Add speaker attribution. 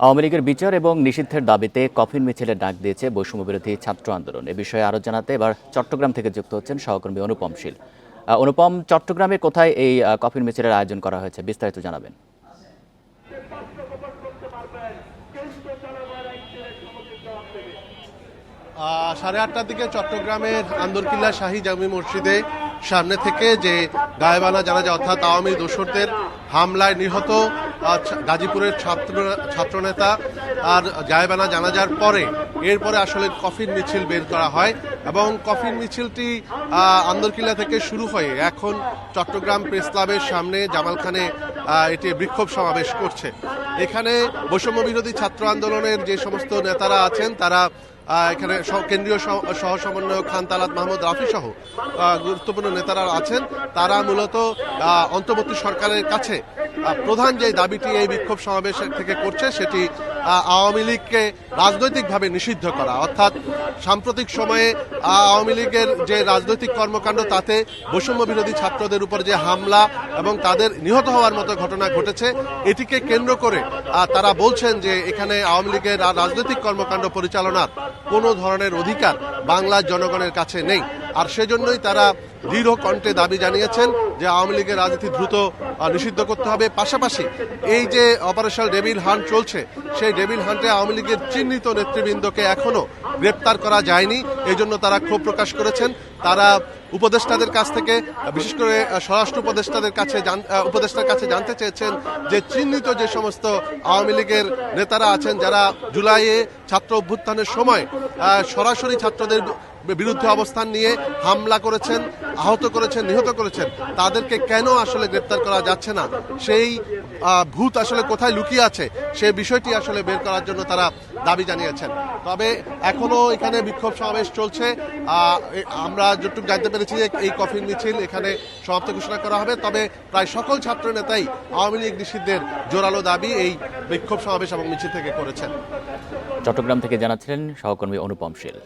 Speaker 1: আওয়ামী লীগের বিচার এবং নিষিদ্ধের দাবিতে কফিন মিছিলের ডাক দিয়েছে বৈষম্যবিরোধী ছাত্র আন্দোলন। এ বিষয়ে আরও জানাতে এবার চট্টগ্রাম থেকে যুক্ত হচ্ছেন সহকর্মী অনুপম শীল। অনুপম, চট্টগ্রামে কোথায় এই কফিন মিছিলের আয়োজন করা হয়েছে, বিস্তারিত জানাবেন।
Speaker 2: 8:30টার দিকে চট্টগ্রামের আন্দরকিল্লা শাহী জামি মসজিদে সামনে থেকে যে গায়েবানা জানাজা অর্থাৎ আওয়ামী দোসরদের হামলায় নিহত গাজীপুরের ছাত্রনেতা আর গায়েবানা জানাজার পরে এরপরে আসলে কফিন মিছিল বের করা হয় এবং কফিন মিছিলটি আন্দরকিল্লা থেকে শুরু হয়ে এখন চট্টগ্রাম প্রেস ক্লাবের সামনে জামালখানে এটি বিক্ষোভ সমাবেশ করছে। এখানে বৈষম্য বিরোধী ছাত্র আন্দোলনের যে সমস্ত নেতারা আছেন তারা এখানে কেন্দ্রীয় সহ সমন্বয়ক খান তালাত মাহমুদ রাফি সহ গুরুত্বপূর্ণ নেতারা আছেন। তারা মূলত অন্তর্বর্তী সরকারের কাছে প্রধান যে দাবিটি এই বিক্ষোভ সমাবেশ থেকে করছে সেটি আওয়ামী লীগকে রাজনৈতিকভাবে নিষিদ্ধ করা, অর্থাৎ সাম্প্রতিক সময়ে আওয়ামী লীগের যে রাজনৈতিক কর্মকাণ্ড তাতে বৈষম্য বিরোধী ছাত্রদের উপর যে হামলা এবং তাদের নিহত হওয়ার মতো ঘটনা ঘটেছে এটিকে কেন্দ্র করে তারা বলছেন যে এখানে আওয়ামী লীগের রাজনৈতিক কর্মকাণ্ড পরিচালনার কোনো ধরনের অধিকার বাংলার জনগণের কাছে নেই। আর সেজন্যই তারা দৃঢ় কণ্ঠে দাবি জানিয়েছেন যে আওয়ামী লীগের রাজনীতি দ্রুত নিষিদ্ধ করতে হবে। পাশাপাশি এই যে অপারেশন ডেভিল হান্ট চলছে সেই ডেভিল হান্টে আওয়ামী লীগের চিহ্নিত নেতৃবৃন্দকে এখনো গ্রেপ্তার করা যায়নি, এই জন্য তারা ক্ষোভ প্রকাশ করেছেন। তারা উপদেষ্টাদের কাছ থেকে, বিশেষ করে স্বরাষ্ট্র উপদেষ্টার কাছে জানতে চেয়েছেন যে চিহ্নিত যে সমস্ত আওয়ামী লীগের নেতারা আছেন যারা জুলাইয়ে ছাত্র অভ্যুত্থানের সময় সরাসরি ছাত্রদের বিরুদ্ধে অবস্থান নিয়ে হামলা করেছেন, আহত করেছেন, নিহত করেছেন, তাদেরকে কেন আসলে গ্রেপ্তার করা যাচ্ছে না, সেই ভূত আসলে কোথায় লুকিয়ে আছে সেই বিষয়টি আসলে বের করার জন্য তারা দাবি জানিয়েছেন। তবে এখনো এখানে বিক্ষোভ সমাবেশ চলছে। আমরা যতটুকু জানতে পেরেছি যে এই কফিন মিছিল এখানে সমাপ্ত ঘোষণা করা হবে। তবে প্রায় সকল ছাত্র নেতাই আওয়ামী লীগ নিষিদ্ধের জোরালো দাবি এই বিক্ষোভ সমাবেশ এবং মিছিল থেকে করেছেন।
Speaker 1: চট্টগ্রাম থেকে জানাচ্ছিলেন সহকর্মী অনুপম শীল।